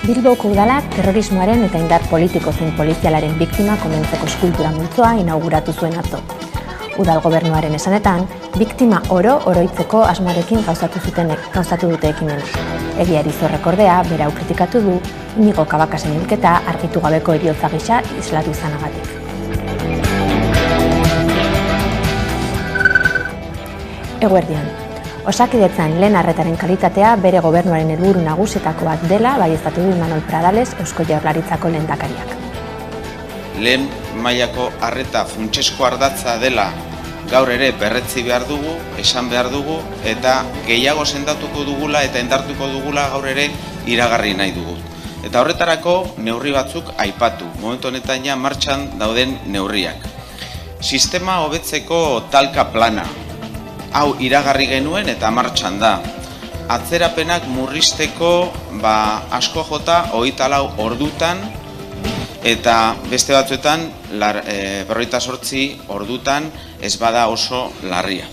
Bilboko udalak terrorismoaren eta indar politiko zein polizialaren biktima komentzeko eskultura multzoa inauguratu zuen atzo. Udal gobernuaren esanetan, biktima oroitzeko asmoarekin gauzatu dute ekimena. Egiari Zorrek ordea, berau kritikatu du, Inigo Cabakasen hilketa argitu gabeko heriotza gisa islatu izanagatik. Eguerdian. Osakidetzan lehen arretaren kalitatea bere gobernuaren helburu nagusietako bat dela baieztatu du Imanol Pradales Eusko Jaurlaritzako lehendakariak. Lehen mailako arreta funtsezko ardatza dela gaur ere berretzi behar dugu, esan behar dugu, eta gehiago sendatuko dugula eta indartuko dugula gaur ere iragarri nahi dugu. Eta horretarako neurri batzuk aipatu, momentu honetan ja martxan dauden neurriak. Sistema hobetzeko talka plana. Hau iragarri genuen eta martxan da. Atzerapenak murrizteko asko jota 24 ordutan eta beste batzuetan 48 ordutan ez bada oso larria.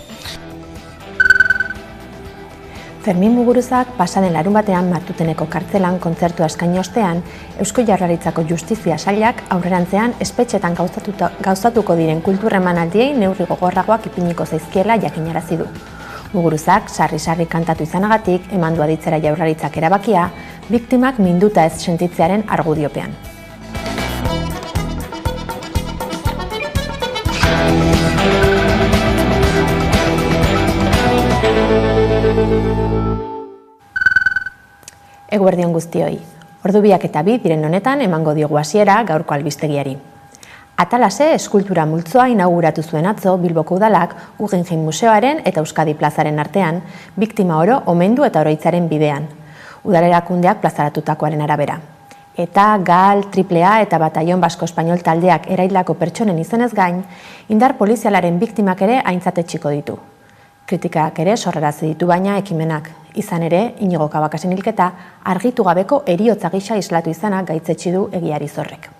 Fermin Muguruzak pasaden larunbatean Martuteneko kartzelan kontzertua eskaini ostean, Eusko Jaurlaritzako Justizia Sailak aurrerantzean espetxetan gauzatuko diren kultur emanaldiei neurri gogorragoak ipiniko zaizkiela jakinarazi du. Muguruzak sarri-sarri kantatu izanagatik eman du aditzera Jaurlaritzak erabakia, biktimak minduta ez sentitzearen argudiopean. Eguerdion guztioi. Ordu 2:02 diren honetan emango diogu hasiera gaurko albistegiari. Atalase eskultura multzoa inauguratu zuen atzo Bilboko udalak Guggenheim Museoaren eta Euskadi Plazaren artean, biktima oro omendu eta oroitzaren bidean. Udalerakundeak plazaratutakoaren arabera. Eta GAL, AAA eta Batallon Basko Espainol taldeak eraildako pertsonen izenez gain, indar polizialaren biktimak ere aintzatetxiko ditu. Kritikak ere sorrarazi ditu baina ekimenak. Izan ere, Inigo Cabakasen hilketa argitu gabeko heriotza gisa islatu izanak gaitzetsi du Egiari Zorrek.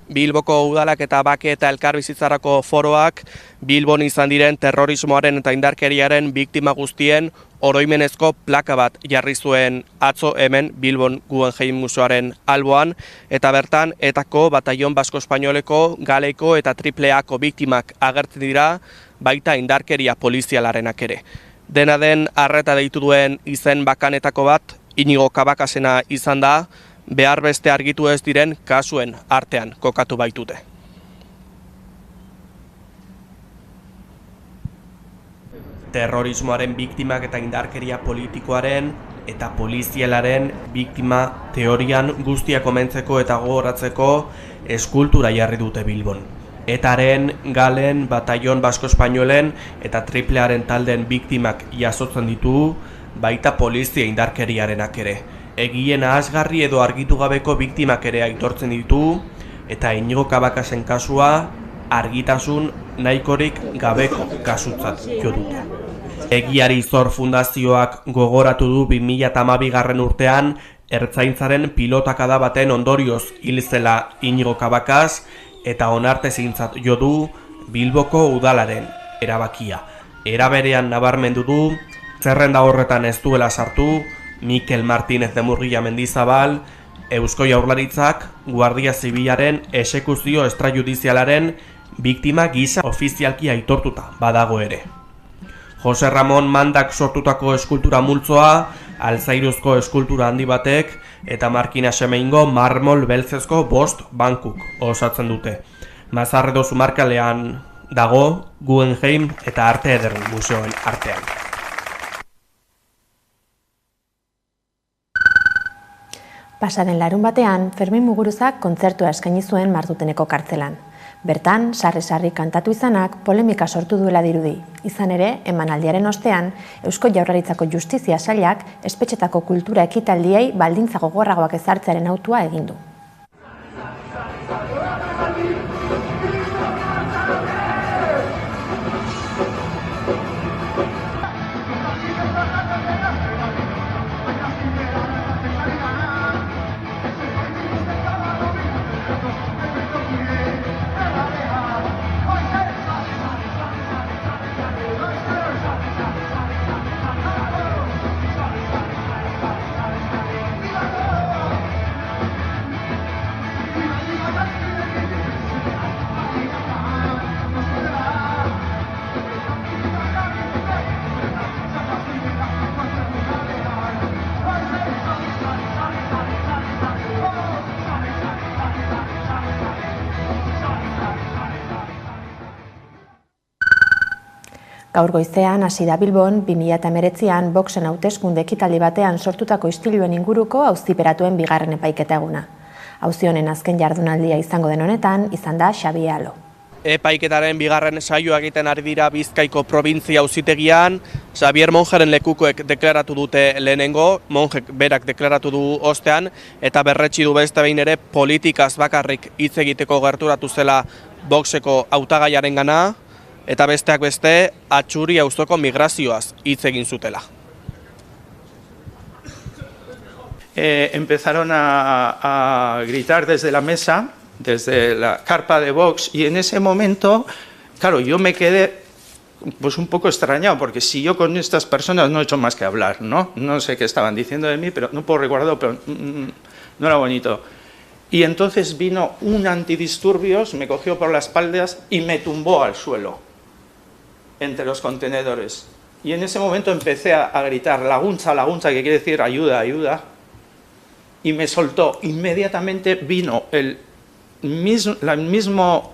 Bilboko udalak eta bake eta elkarbizitzarako foroak Bilbon izan diren terrorismoaren eta indarkeriaren biktima guztien oroimenezko plaka bat jarri zuen atzo hemen Bilbon Guggenheim Museoaren alboan, eta bertan etako Batallon Basko Espainoleko, Galeko eta AAAko biktimak agertzen dira, baita indarkeria polizialarenak ere. Dena den arreta deitu duen izen bakanetako bat Inigo Cabakasena izan da, behar beste argitu ez diren kasuen artean kokatu baitute. Terrorismoaren biktimak eta indarkeria politikoaren eta polizialaren biktima teorian guztiak omentzeko eta gogoratzeko eskultura jarri dute Bilbon. Etaren, Galen, Batallon Basko Espainolen eta AAAren taldeen biktimak jasotzen ditu, baita polizia indarkeriarenak ere. Egien ahasgarri edo argitu gabeko biktimak ere aitortzen ditu, eta Inigo Cabakasen kasua argitasun nahikorik gabeko kasutzat jo dute. Egiari Zor Fundazioak gogoratu du 2012 urtean ertzaintzaren pilotakada baten ondorioz hil zela Inigo Cabakas, eta onartezintzat jo du Bilboko udalaren erabakia. Era berean nabarmendu du, zerrenda horretan ez duela sartu, Mikel Martínez de Murguia Mendizabal, Eusko Jaurlaritzak Guardia Zibilaren esekuzio extrajudizialaren biktima gisa ofizialki aitortuta badago ere. Jose Ramon Mandak sortutako eskultura multzoa, Altzairuzko eskultura handi batek eta Markina Semeingo marmol beltzezko 5 bankuk osatzen dute. Mazarredo Zumarkalean dago Guggenheim eta Arte Eder Museoen artean. Pasaden larunbatean, Fermin Muguruzak kontzertua eskaini zuen Martuteneko kartzelan. Bertan, sarri-sarri kantatu izanak polemika sortu duela dirudi. Izan ere, emanaldiaren ostean, Eusko Jaurlaritzako Justizia Sailak espetxetako kultura ekitaldiei baldintza gogorragoak ezartzearen autua egin du. Gaur goizean hasi da Bilbon 2019an Voxen hauteskunde ekitaldi batean sortutako istiluen inguruko auziperatuen bigarren epaiketa eguna. Auzi honen azken jardunaldia izango den honetan izan da Xabi Alo. Epaiketaren bigarren saioa egiten ari dira Bizkaiko probintzia auzitegian. Xabier Monjeren lekukoek deklaratu dute lehenengo, Monjek berak deklaratu du ostean, eta berretsi du beste behin ere politikaz bakarrik hitz egiteko gerturatu zela Voxeko hautagaiarengana, eta besteak beste Atxuri auzoko migrazioaz hitz egin zutela. Empezaron a gritar desde la mesa, desde la carpa de Vox, y en ese momento, claro, yo me quedé pues un poco extrañado, porque si yo con estas personas no he hecho más que hablar, ¿no? No sé qué estaban diciendo de mí, pero no puedo recuerdo, pero no era bonito. Y entonces vino un antidisturbios, me cogió por las espaldas y me tumbó al suelo, entre los contenedores. Y en ese momento empecé a gritar, laguncha, laguncha, que quiere decir ayuda, ayuda, y me soltó. Inmediatamente vino el mismo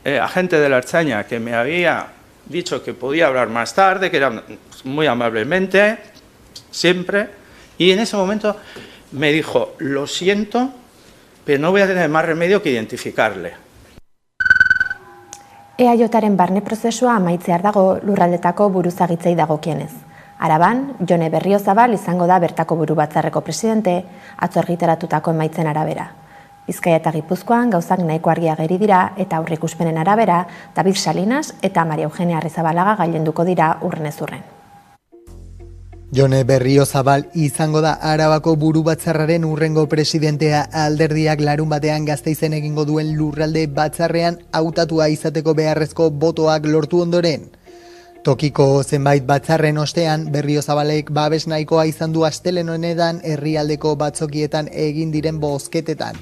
agente de la Ertzaintza que me había dicho que podía hablar más tarde, que era muy amablemente, siempre, y en ese momento me dijo, lo siento, pero no voy a tener más remedio que identificarle. EAJaren barne prozesua amaitzear dago lurraldetako buruzagitzei dagokienez. Araban, Jone Berriozabal izango da bertako burubatzarreko presidente, atzo argitaratutako emaitzen arabera. Bizkaia eta Gipuzkoan gauzak nahiko argi ageri dira eta aurreikuspenen arabera David Salinas eta Maria Eugenia Arrizabalaga gailenduko dira urrenez urren. Jone Berriozabal izango da Arabako burubatzarraren urrengo presidentea. Alderdiak larun batean Gasteizen egingo duen lurralde batzarrean hautatua izateko beharrezko botoak lortu ondoren. Tokiko zenbait batzarren ostean Berriozabalek babes nahikoa izan du astelehen honetan herrialdeko batzokietan egin diren bozketetan.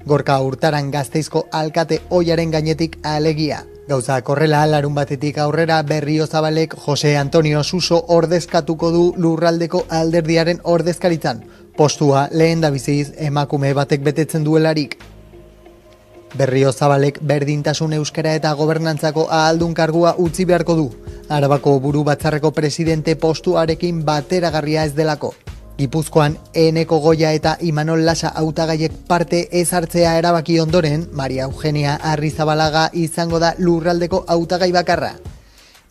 Gorka Hurtaran Gasteizko alkate ohiaren gainetik alegia. Gauzak horrela, larun batetik aurrera Berriozabalek Jose Antonio Suso ordezkatuko du lurraldeko alderdiaren ordezkaritzan. Postua lehendabiziz emakume batek betetzen duelarik. Berriozabalek berdintasun euskara eta gobernantzako ahaldun kargua utzi beharko du. Arabako buru batzarreko presidente postuarekin bateragarria ez delako. Gipuzkoan Eneko Goia eta Imanol Lasa hautagaiek parte ez hartzea erabaki ondoren, Maria Eugenia Arrizabalaga izango da lurraldeko hautagai bakarra.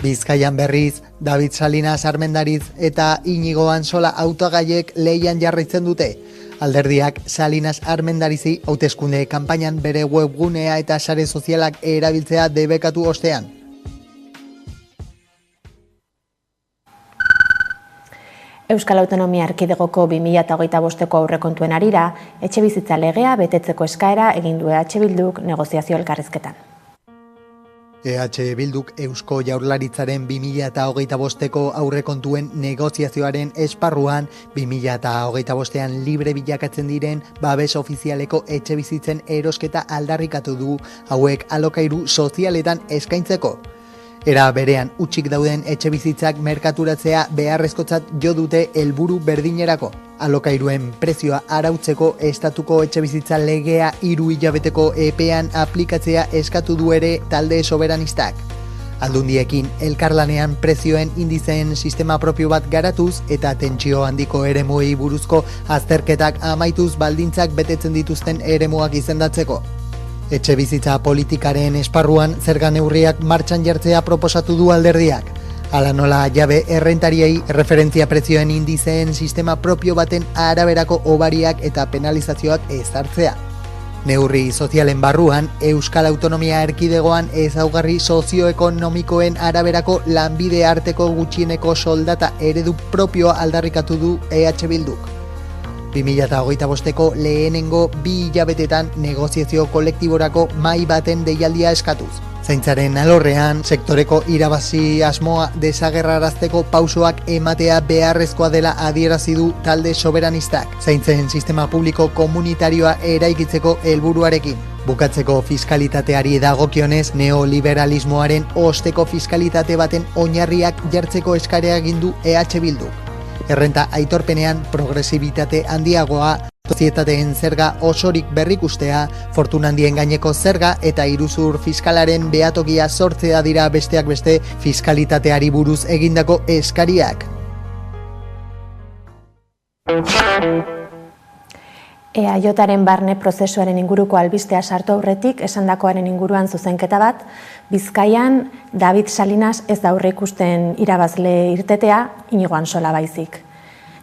Bizkaian berriz, David Salinas Armendariz eta Iñigo Ansola hautagaiek lehian jarraitzen dute. Alderdiak Salinas Armendarizi hauteskunde kanpainan bere webgunea eta sare sozialak erabiltzea debekatu ostean. Euskal Autonomia Erkidegoko 2025ko aurrekontuen arira, etxebizitza legea betetzeko eskaera egin du EH Bilduk negoziazio elkarrizketan. EH Bilduk Eusko Jaurlaritzaren 2025ko aurrekontuen negoziazioaren esparruan 2025ean libre bilakatzen diren babes ofizialeko etxebizitzen erosketa aldarrikatu du hauek alokairu sozialetan eskaintzeko. Era berean utxik dauden etxebizitzak merkaturatzea beharrezkotzat jo dute helburu berdinerako. Alokairuen prezioa arautzeko estatuko etxebizitza legea 3 hilabeteko epean aplikatzea eskatu du ere talde soberanistak. Aldundiekin elkarlanean prezioen indizeen sistema propio bat garatuz eta tentsio handiko eremuei buruzko azterketak amaituz baldintzak betetzen dituzten eremuak izendatzeko. Etxebizitza politikaren esparruan zerga neurriak martxan jartzea proposatu du alderdiak. Hala nola jabe errentariei referentzia prezioen indizeen sistema propio baten araberako hobariak eta penalizazioak ezartzea. Neurri sozialen barruan, Euskal Autonomia Erkidegoan ezaugarri sozioekonomikoen araberako lanbide arteko gutxieneko soldata eredu propioa aldarrikatu du EH Bilduk. 2025ko lehenengo 2 hilabetetan negoziazio kolektiborako mahai baten deialdia eskatuz. Zaintzaren alorrean, sektoreko irabazi asmoa desagerrarazteko pausoak ematea beharrezkoa dela adierazi du talde soberanistak, zaintzen sistema publiko komunitarioa eraikitzeko helburuarekin. Bukatzeko fiskalitateari dagokionez, neoliberalismoaren osteko fiskalitate baten oinarriak jartzeko eskaria egin du EH Bilduk. Errenta aitorpenean progresibitate handiagoa, sozietateen zerga osorik berrikustea, fortuna handien gaineko zerga eta iruzur fiskalaren behatokia sortzea dira besteak beste fiskalitateari buruz egindako eskariak. EAJaren barne prozesuaren inguruko albistea sartu aurretik esandakoaren inguruan zuzenketa bat, Bizkaian David Salinas ez da aurreikusten irabazle irtetea, Inigo Ansola baizik.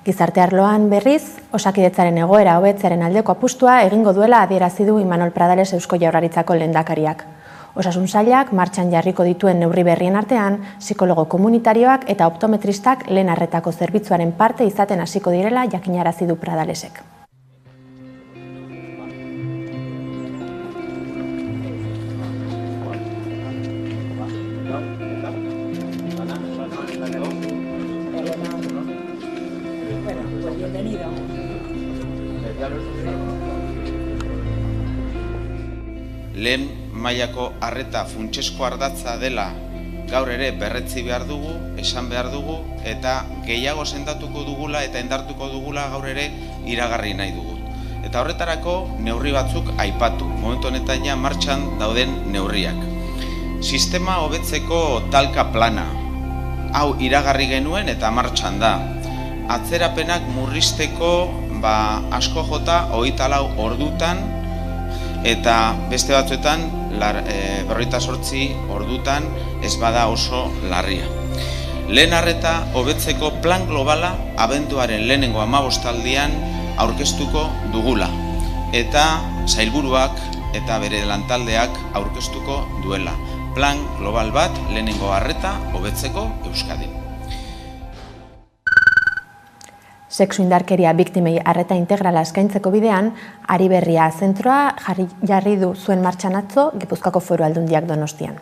Gizarte arloan berriz, Osakidetzaren egoera hobetzearen aldeko apustua egingo duela adierazi du Imanol Pradales Eusko Jaurlaritzako lehendakariak. Osasun sailak martxan jarriko dituen neurri berrien artean, psikologo komunitarioak eta optometristak lehen arretako zerbitzuaren parte izaten hasiko direla jakinarazi du Pradalesek. Lehen mailako arreta funtsesko ardatza dela gaur ere berretzi behar dugu, esan behar dugu, eta gehiago sendatuko dugula eta indartuko dugula gaur ere iragarri nahi dugu. Eta horretarako neurri batzuk aipatu, momentu honetan ja martxan dauden neurriak. Sistema hobetzeko talka plana, hau iragarri genuen eta martxan da. Atzerapenak murrizteko asko jota 24 ordutan eta beste batzuetan 48 ordutan ez bada oso larria. Lehen arreta hobetzeko plan globala abenduaren lehenengo 15aldian aurkeztuko dugula eta sailburuak eta bere lantaldeak aurkeztuko duela. Plan global bat lehenengo arreta hobetzeko Euskadin. Sexu indarkeria biktimei arreta integrala eskaintzeko bidean, Ari Berria zentroa jarri du zuen martxan atzo Gipuzkoako Foru Aldundiak Donostian.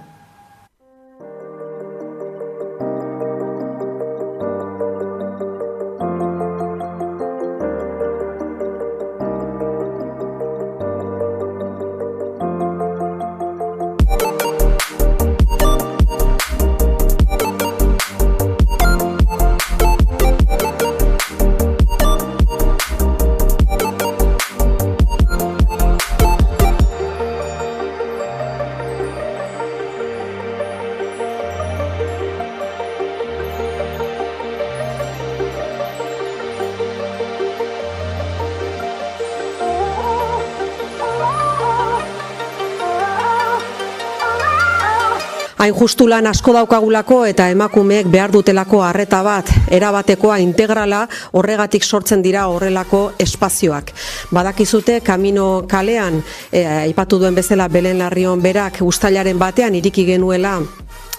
Hain justu lan asko daukagulako eta emakumeek behar dutelako arreta bat, erabatekoa integrala, horregatik sortzen dira horrelako espazioak. Badakizute, Kamino kalean, aipatu duen bezala Belen Larrion berak uztailaren batean iriki genuela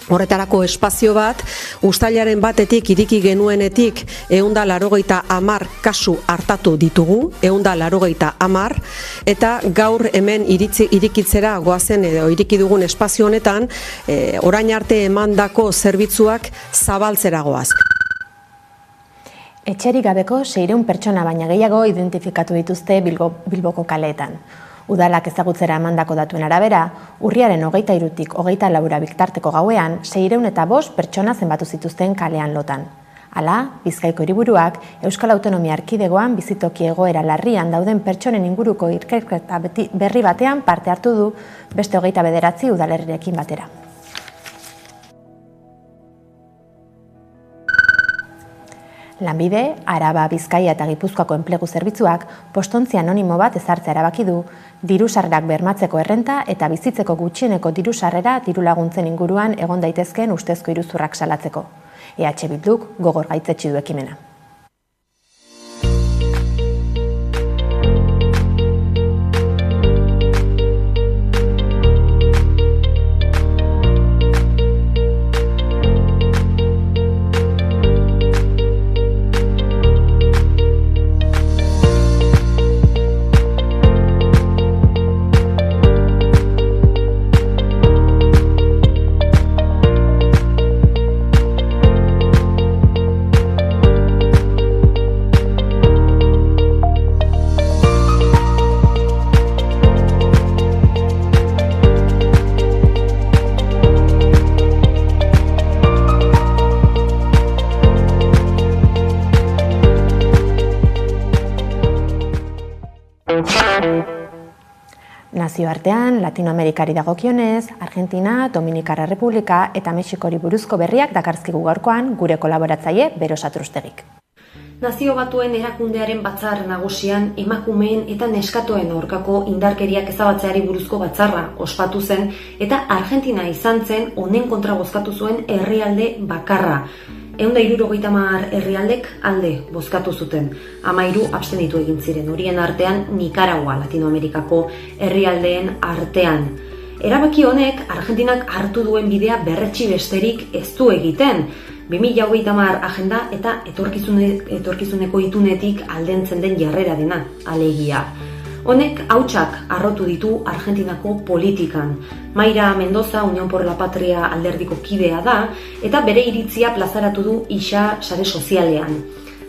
horretarako espazio bat, uztailaren batetik iriki genuenetik 180 kasu hartatu ditugu, 180, eta gaur hemen irikitzera goazen edo iriki dugun espazio honetan, orain arte emandako zerbitzuak zabaltzera goaz. Etxerik gabeko 600 pertsona baina gehiago identifikatu dituzte Bilboko kaleetan. Udalak ezagutzera emandako datuen arabera, urriaren 23-tik 24 bitarteko gauean 605 pertsona zenbatu zituzten kalean lotan. Hala, Bizkaiko hiriburuak Euskal Autonomia Erkidegoan bizitoki egoera larrian dauden pertsonen inguruko ikerketa berri batean parte hartu du beste 29 udalerrirekin batera. Lanbide, Araba, Bizkaia eta Gipuzkoako enplegu zerbitzuak postontzi anonimo bat ezartzea erabaki du, diru-sarrerak bermatzeko errenta eta bizitzeko gutxieneko diru-sarrera diru-laguntzen inguruan egon daitezkeen ustezko iruzurrak salatzeko. EH Bilduk gogor gaitzetsi du ekimena. Nazioartean, Latinoamerikari dagokionez, Argentina, Dominikar Errepublika eta Mexikori buruzko berriak dakarzkigu gaurkoan gure kolaboratzaile Bero Satrustegik. Nazio Batuen erakundearen batzar nagusian emakumeen eta neskatoen aurkako indarkeriak ezabatzeari buruzko batzarra ospatu zen eta Argentina izan zen honen kontra bozkatu zuen herrialde bakarra. 170 herrialdek alde bozkatu zuten, 13 abstenitu egin ziren, horien artean Nicaragua, Latinoamerikako herrialdeen artean. Erabaki honek Argentinak hartu duen bidea berretsi besterik ez du egiten. 2030 agenda eta etorkizuneko itunetik aldentzen den jarrera dena, alegia. Honek hautsak harrotu ditu Argentinako politikan. Mayra Mendoza, Unión por la Patria alderdiko kidea da, eta bere iritzia plazaratu du isa sare sozialean.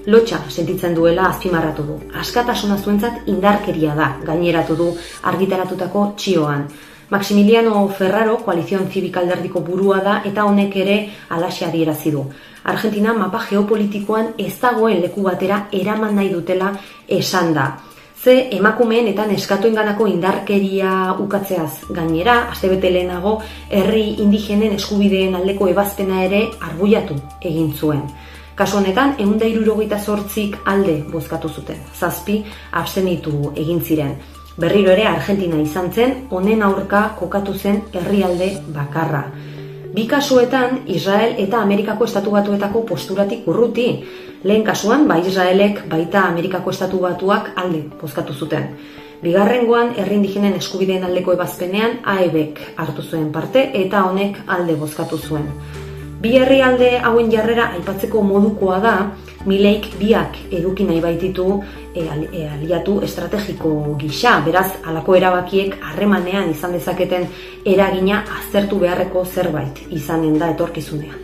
Lotxa sentitzen duela azpimarratu du. Askatasuna zuentzat indarkeria da, gaineratu du argitaratutako txioan. Maximiliano Ferraro, Koalizion Zibik alderdiko burua da, eta honek ere halaxe adierazi du. Argentina mapa geopolitikoan ez dagoen leku batera eraman nahi dutela esan da. Ze emakumeen eta neskatoenganako indarkeria ukatzeaz gainera, astebete lehenago herri indigenen eskubideen aldeko ebazpena ere arguiatu egin zuen. Kasu honetan, 168 alde bozkatu zuten, 7 abstenitu egin ziren. Berriro ere Argentina izan zen, honen aurka kokatu zen herrialde bakarra. Bi kasuetan, Israel eta Amerikako Estatu Batuetako posturatik urruti. Lehen kasuan, Israelek baita Amerikako Estatu Batuak alde bozkatu zuten. Bigarrengoan, herri indigenen eskubideen aldeko ebazpenean AEBek hartu zuen parte eta honek alde bozkatu zuen. Bi herrialde hauen jarrera aipatzeko modukoa da, Mileik biak eduki nahi baititu aliatu estrategiko gisa, beraz, halako erabakiek harremanean izan dezaketen eragina aztertu beharreko zerbait izanen da etorkizunean.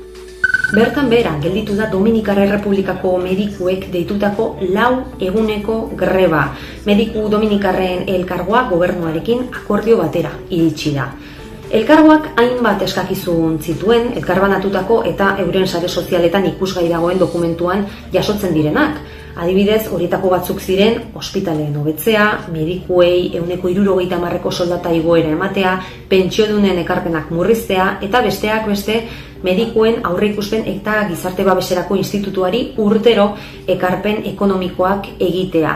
Bertan behera gelditu da Dominikar Errepublikako medikuek deitutako 4 eguneko greba. Mediku Dominikarren elkargoa gobernuarekin akordio batera iritsi da. Elkargoak hainbat eskakizun zituen, elkarbanatutako eta euren sare sozialetan ikusgai dagoen dokumentuan jasotzen direnak. Adibidez, horietako batzuk ziren, ospitaleen hobetzea, medikuei 170ko soldata igoera ematea, pentsiodunen ekarpenak murriztea, eta besteak beste, medikuen aurreikuspen eta gizarte babeserako institutuari urtero ekarpen ekonomikoak egitea.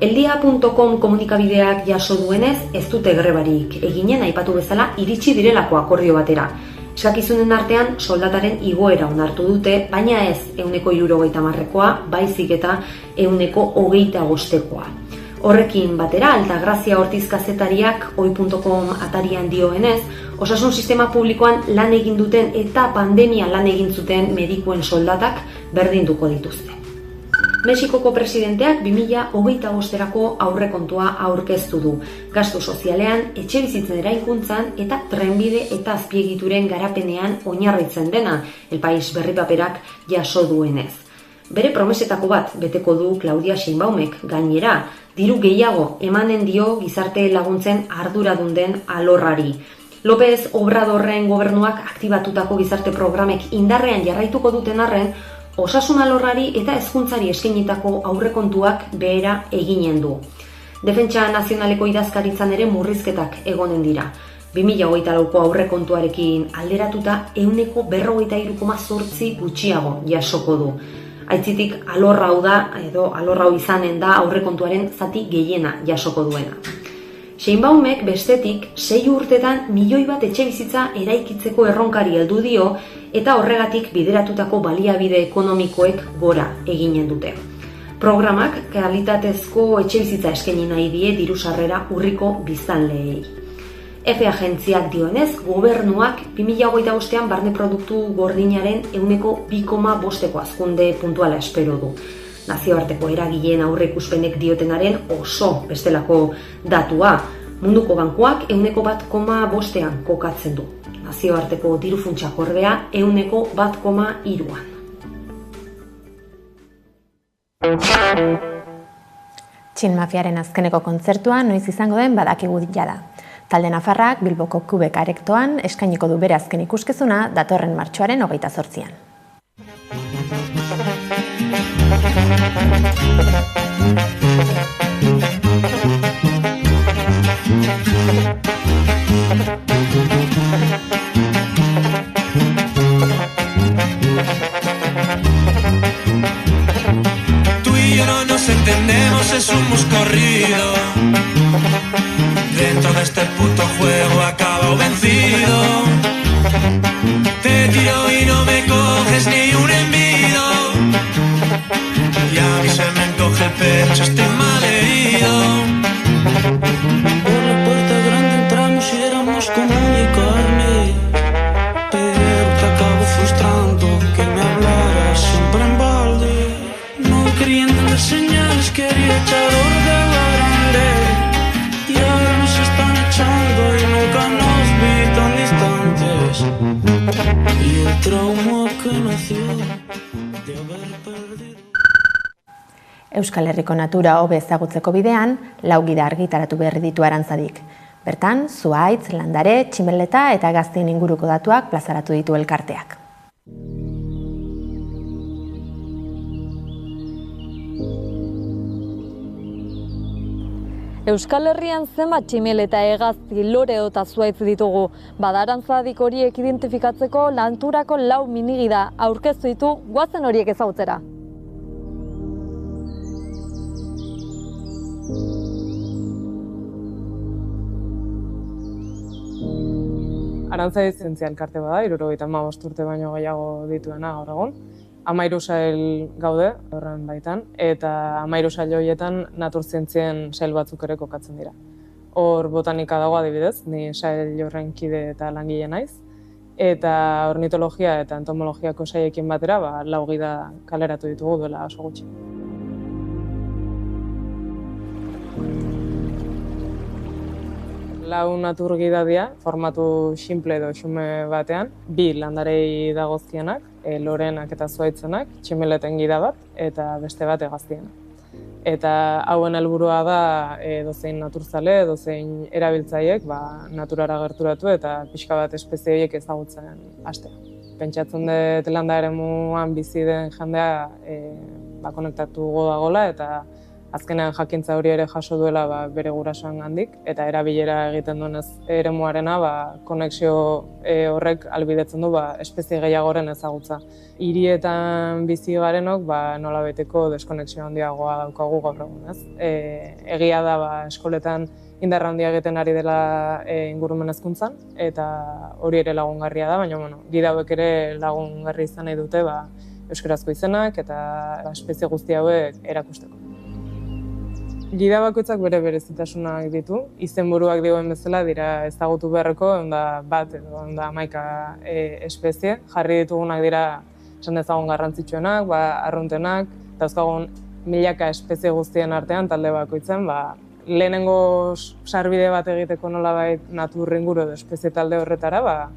Eldia.com komunikabideak jaso duenez, ez dute grebarik eginen aipatu bezala iritsi direlako akordio batera. Eskakizunen artean soldataren igoera onartu dute, baina ez 170koa, baizik eta 125koa. Horrekin batera, Altagrazia Ortiz kazetariak oi.com atarian dioenez, osasun sistema publikoan lan egin duten eta pandemia lan egin zuten medikuen soldatak berdinduko dituzte. Mexikoko presidenteak 2025erako aurrekontua aurkeztu du. Gastu sozialean, etxebizitzen eraikuntzan eta trenbide eta azpiegituren garapenean oinarritzen dena, El País berripaperak jaso duenez. Bere promesetako bat beteko du Claudia Sheinbaumek, gainera, diru gehiago emanen dio gizarte laguntzen arduradun den alorrari. López Obradorren gobernuak aktibatutako gizarte programek indarrean jarraituko duten arren, osasun alorrari eta hezkuntzari eskainitako aurrekontuak behera eginen du. Defentsa nazionaleko idazkaritzan ere murrizketak egonen dira. 2024ko aurrekontuarekin alderatuta 153,8 gutxiago jasoko du. Aitzitik alorrau da, edo alorrau izanen da aurrekontuaren zati gehiena jasoko duena. Sheinbaumek bestetik 6 urtetan 1 milioi bat etxebizitza eraikitzeko erronkari heldu dio eta horregatik bideratutako baliabide ekonomikoek gora eginen dute. Programak kalitatezko etxebizitza eskaini nahi die diru sarrera urriko biztanleei. EFE agentziak dioenez, gobernuak 2025ean barne produktu gordinaren 2,5ko hazkunde puntuala espero du. Nazioarteko eragileen aurreikuspenek diotenaren oso bestelako datua. Munduko bankuak 1,5an kokatzen du. Nazioarteko diru funtsak ordea 1,1an. Txin Mafiaren azkeneko kontzertua noiz izango den badakigu jada. Talde nafarrak Bilboko Kubek Arektoan eskainiko du bere azken ikuskizuna datorren martxoaren 28an. Tú y yo no nos entendemos, es un mus corrido. Dentro de este puto juego acabo vencido. Te tiro y no me coges ni un envido. Y a mí se me encoge el pecho, estoy mal herido. Por la puerta grande entramos y éramos como mi carne. Pero te acabo frustrando que me hablaras siempre en balde. No quería entender señales, quería echar orden a grande. Y ahora nos están echando y nunca nos vi tan distantes. Y el trauma que nació de haber perdido. Euskal Herriko natura hobe ezagutzeko bidean, 4 gida argitaratu berri ditu Arantzadik. Bertan, zuhaitz, landare, tximeleta eta gaztien inguruko datuak plazaratu ditu elkarteak. Euskal Herrian zenbat tximeleta, hegazti, lore eta zuhaitz ditugu. Bada Arantzadik horiek identifikatzeko naturako 4 minigida aurkeztu ditu, goazen horiek ezagutzera. Arantzadik zientzia elkarte bada, 75 urte baino gehiago dituena gaur egun. 13 sail gaude horren baitan, eta 13 sail horietan naturzientzien sail batzuk ere kokatzen dira. Hor botanika dago adibidez, ni sail horren kide eta langile naiz, eta ornitologia eta entomologiako sailekin batera 4 gida kaleratu ditugu duela oso gutxi. Lau naturgida dira, formatu simple edo xume batean, 2 landarei dagozkienak, lorenak eta zuhaitzenak, tximeleten gida bat, eta beste bat hegaztienak. Eta hauen helburua da edozein naturzale, edozein erabiltzaileek naturara gerturatu eta pixka bat espezie horiek ezagutzen hastea. Pentsatzen dut landa eremuan bizi den jendea konektatu dagoela eta azkenean jakintza hori ere jaso duela bere gurasoen gandik, eta erabilera egiten duenez eremuarena konexio horrek ahalbidetzen du espezie gehiagoren ezagutza. Hirietan bizi garenok nolabeteko deskonexio handiagoa daukagu gaur egun, ez? Egia da eskoletan indarra handia egiten ari dela ingurumen hezkuntzan, eta hori ere lagungarria da, baina gida hauek ere lagungarri izan nahi dute euskarazko izenak eta espezie guzti hauek erakusteko. Gida bakoitzak bere berezitasunak ditu, izenburuak dioen bezala dira ezagutu beharreko 1 edo 11 espezie. Jarri ditugunak dira esan dezagun garrantzitsuenak, arruntenak, dauzkagun milaka espezie guztien artean talde bakoitzen, lehenengo sarbide bat egiteko nolabait natur inguru edo espezie talde horretara,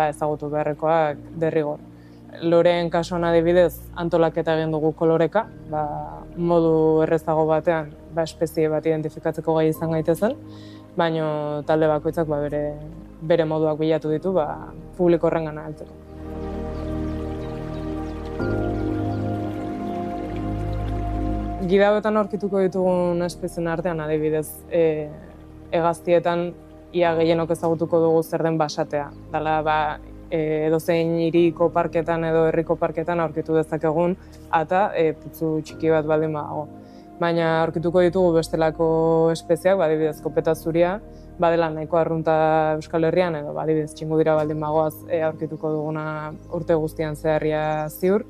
ezagutu beharrekoak derrigor. Loreen kasuan adibidez antolaketa egin dugu koloreka, modu errezago batean espezie bat identifikatzeko gai izan gaitezen, baina talde bakoitzak bere moduak bilatu ditu publiko horrengana heltzeko. Gida hauetan aurkituko ditugun espezien artean adibidez hegaztietan ia gehienok ezagutuko dugu zer den basatea. Dela edozein hiriko parketan edo herriko parketan aurkitu dezakegun eta putzu txiki bat baldin badago. Baina aurkituko ditugu bestelako espeziak, adibidez kopeta zuria, badela nahiko arrunta Euskal Herrian edo adibidez txingudira baldin bagoaz aurkituko duguna urte guztian zeharria ziur.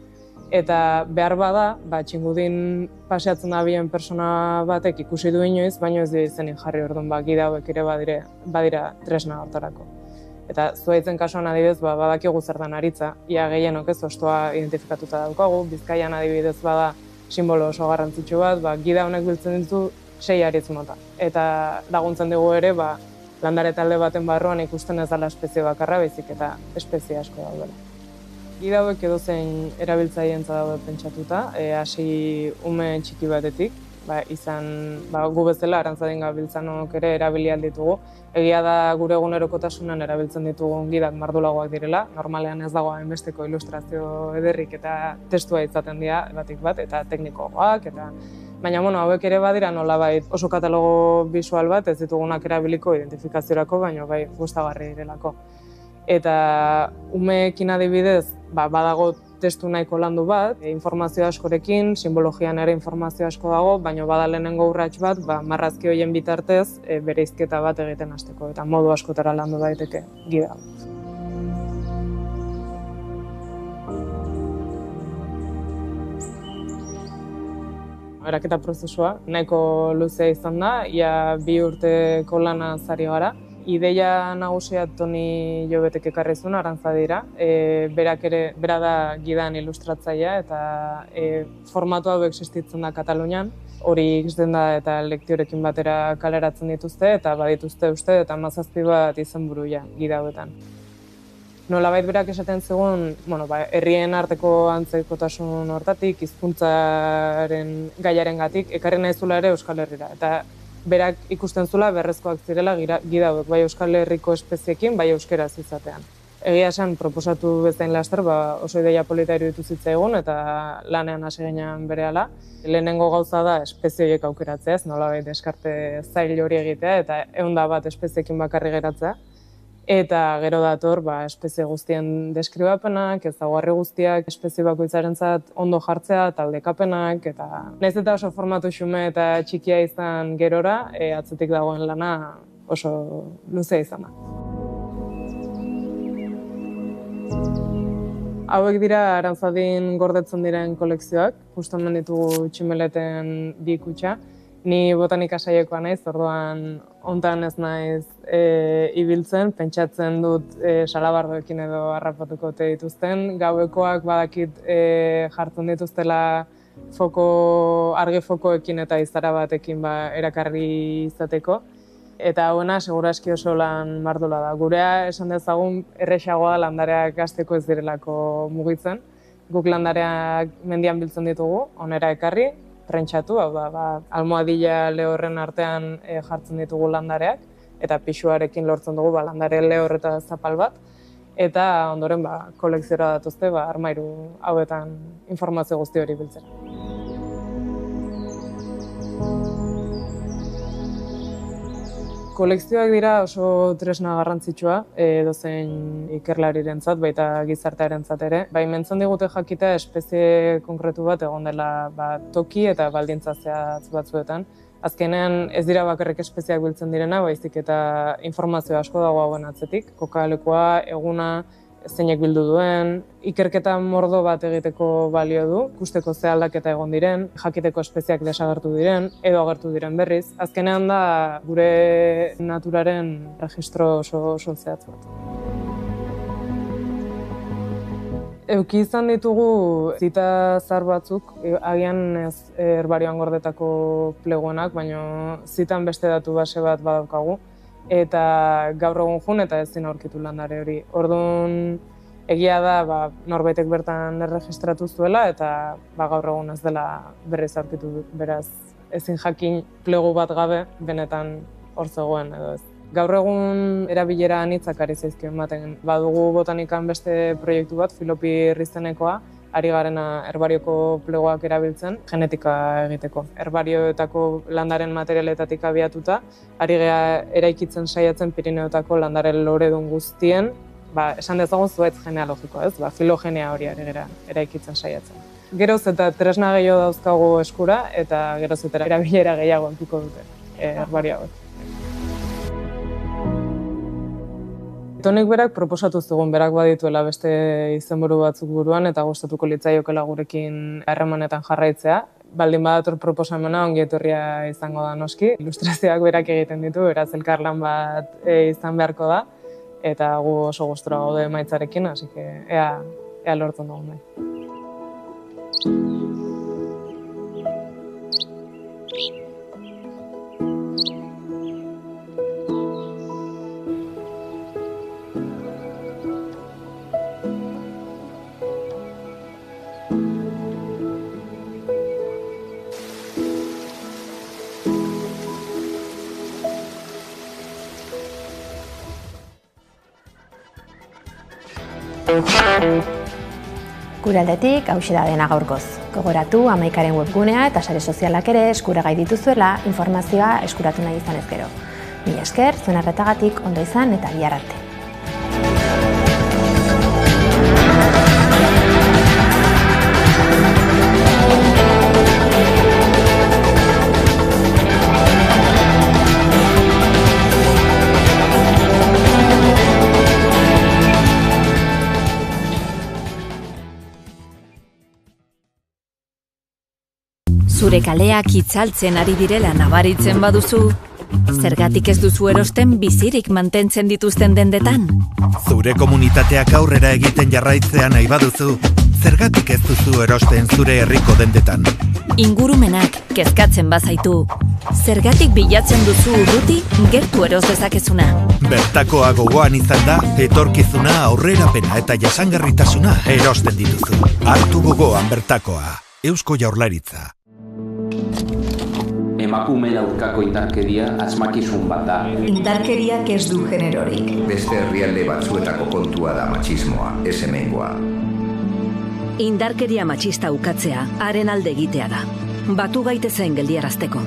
Eta behar bada, txingudin paseatzen dabilen persona batek ikusi du inoiz, baina ez dira izenik jarri orduan gida hauek ere badira tresna hortarako. Eta zuhaitzen kasuan adibidez, badakigu zer den aritza, ia gehienok ez hostoa identifikatuta daukagu, Bizkaian adibidez bada simbolo oso garrantzitsu bat, gida honek biltzen ditu 6 aritz mota. Eta laguntzen dugu ere, landare talde baten barruan ikusten ez dela espezie bakarra, baizik eta espezie asko daudela. Gida hauek edozein erabiltzaileentzat daude pentsatuta, hasi ume txiki batetik, gu bezala Arantzadin gabiltzanok ere erabili ditugu. Egia da gure egunerokotasunan erabiltzen ditugun gidak mardulagoak direla, normalean ez dago hainbesteko ilustrazio ederrik eta testua izaten dira batik bat, eta teknikoagoak, eta Baina, hauek ere badira nolabait oso katalogo visual bat, ez ditugunak erabiliko identifikaziorako, baina bai gustagarri direlako. Eta umeekin adibidez, badago testu nahiko landu bat, informazio askorekin, simbologian ere informazio asko dago, baina bada lehenengo urrats bat, marrazki horien bitartez bereizketa bat egiten hasteko, eta modu askotara landu daiteke gida. Eraketa prozesua nahiko luzea izan da, ia 2 urteko lana ari gara. Ideia nagusia Toni Jobetek ekarri zuen, Arantzadira. Bera da gidan ilustratzailea eta formatu hau existitzen da Katalunian. Hori ikusten da eta lektiorekin batera kaleratzen dituzte eta badituzte uste eta 17 bat izenburu gida hauetan. Nolabait berak esaten zigun, herrien arteko antzekotasun hortatik, hizkuntzaren gaiarengatik ekarri nahi zuela ere Euskal Herrira. Eta berak ikusten zula berrezkoak zirela gida hauek, bai Euskal Herriko espeziekin, bai euskeraz izatean. Egia esan, proposatu bezain laster, oso ideia polita iruditu zitzaigun eta lanean hasi ginean berehala. Lehenengo gauza da espezie horiek aukeratzea, ez nolabait deskarte zail hori egitea eta 100 bat espeziekin bakarri geratzea. Eta gero dator espezie guztien deskribapenak, ezaugarri guztiak espezie bakoitzarentzat ondo jartzea, taldekapenak, eta nahiz eta oso formatu xume eta txikia izan gerora, atzetik dagoen lana oso luzea izan da. Hauek dira Arantzadin gordetzen diren kolekzioak, justu hemen ditugu Tximeleten 2 kutxa. Ni botanika saiokoa naiz, orduan hontan ez naiz ibiltzen, pentsatzen dut salabardoekin edo harrapatuko ote dituzten. Gauekoak badakit jartzen dituztela argi fokoekin eta izara batekin erakarri izateko. Eta hauena, segura eski oso lan mardula da. Gurea esan dezagun erresagoa landareak hasteko ez direlako mugitzen. Guk landareak mendian biltzen ditugu, onera ekarri, prentxatu, almohadilla lehorren artean jartzen ditugu landareak, eta pixuarekin lortzen dugu landare lehor eta zapal bat, eta ondoren kolekziora datuzte armairu hauetan informazio guzti hori biltzera. Kolekzioak dira oso tresna garrantzitsua, edozein ikerlarirentzat, baita gizartearentzat ere. Baimentzen digute jakita espezie konkretu bat egon dela toki eta baldintza zehatz batzuetan. Azkenean ez dira bakarrik espeziak biltzen direna, baizik eta informazio asko dago hauen atzetik. Kokalekoa, eguna, zeinek bildu duen, ikerketa mordo bat egiteko balio du, ikusteko ze aldaketa egon diren, jakiteko espeziak desagertu diren, edo agertu diren berriz. Azkenean da gure naturaren registro oso zehatz bat. Euki izan ditugu zita zahar batzuk, agian ez herbarioan gordetako pleguenak, baina zitan beste datu base bat badaukagu. Eta gaur egun jun eta ezin aurkitu landare hori. Orduan egia da norbaitek bertan erregistratu zuela eta gaur egun ez dela berriz aurkitu, beraz ezin jakin plegu bat gabe benetan hor zegoen edo ez. Gaur egun erabilera anitzak ari zaizkio ematen. Badugu botanikan beste proiektu bat, Filopir izenekoa, ari garena herbarioko plegoak erabiltzen, genetika egiteko. Herbarioetako landaren materialetatik abiatuta, ari gea eraikitzen saiatzen Pirineotako landaren loredun guztien, esan dezagun zuhaitz genealogikoa, ez? Filogenea hori ari gera eraikitzen saiatzen. Geroz eta tresna gehiago dauzkagu eskura eta geroz eta erabilera gehiago enpiko dute herbario hauek. Tonik berak proposatu zugun, berak badituela beste izenburu batzuk buruan eta gustatuko litzaiokela gurekin harremanetan jarraitzea. Baldin badator proposamena ongi etorria izango da noski. Ilustrazioak berak egiten ditu, beraz elkarlan bat izan beharko da. Eta gu oso gustura gaude emaitzarekin, así que ea lortzen dugun nahi. Gure aldetik, hauxe da dena gaurkoz. Gogoratu 11aren webgunea eta sare sozialak ere eskuragai dituzuela informazioa eskuratu nahi izanez gero. Mila esker, zuen arretagatik ondo izan eta bihar arte. Zure kaleak itzaltzen ari direla nabaritzen baduzu, zergatik ez duzu erosten bizirik mantentzen dituzten dendetan? Zure komunitateak aurrera egiten jarraitzea nahi baduzu, zergatik ez duzu erosten zure herriko dendetan? Ingurumenak kezkatzen bazaitu, zergatik bilatzen duzu urruti gertu eros dezakezuna? Bertakoa gogoan izan da, etorkizuna, aurrerapena eta jasangarritasuna erosten dituzu. Hartu gogoan bertakoa, Eusko Jaurlaritza. Emakumeen aurkako indarkeria asmakizun bat da. Indarkeriak ez du generorik. Beste herrialde batzuetako kontua da matxismoa, ez hemengoa. Indarkeria matxista ukatzea, haren alde egitea da. Batu gaitezen geldiarazteko.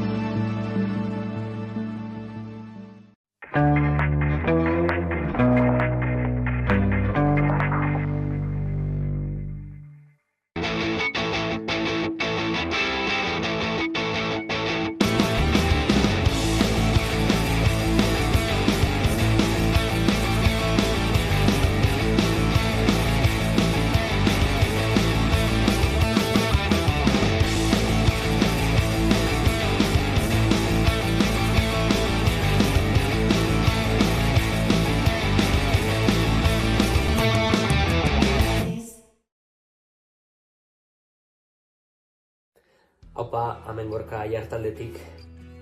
Haupa, hemen Gorka Aiartaldetik,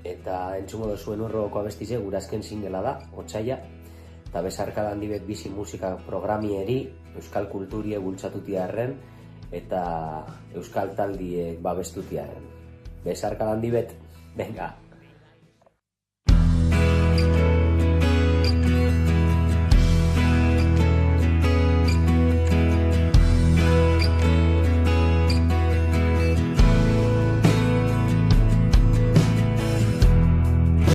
eta entzungo duzuen urroko abestize gure azken singela da, Otsaia, eta Besarkada handi bet bizi musika programieri, euskal kulturie bultzatutiarren, eta euskal taldiek babestutiarren. Besarkada handi bet, venga!